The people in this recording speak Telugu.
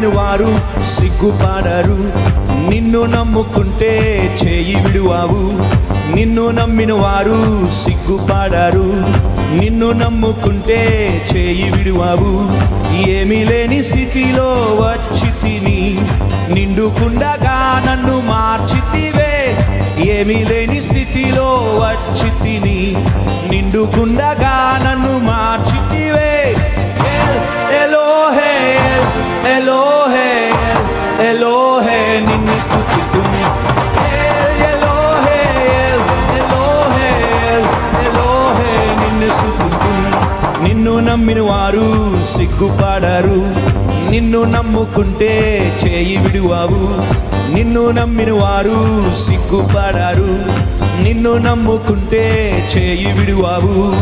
నమ్మిన వారు సిగ్గుపడరు. నిన్ను నమ్ముకుంటే చేయి విడువావు. నిన్ను నమ్మిన వారు సిగ్గుపడరు. నిన్ను నమ్ముకుంటే చేయి విడువావు. ఏమీ లేని స్థితిలో వచ్చి తిని నిండుకుండగా నన్ను మార్చితివే. ఏమీ లేని స్థితిలో వచ్చి తిని నిండుకుండగా నన్ను మార్చితివే. ఎలోహే ఎలోహే ఎలోహే నిన్ను స్తుతితును. ఎలోహే ఎలోహే ఎలోహే నిన్ను స్తుతితును. నిన్ను నమ్మిన వారు సిగ్గుపడరు. నిన్ను నమ్ముకుంటే చేయి విడువావు. నిన్ను నమ్మిన వారు సిగ్గుపడరు. నిన్ను నమ్ముకుంటే చేయి విడువావు.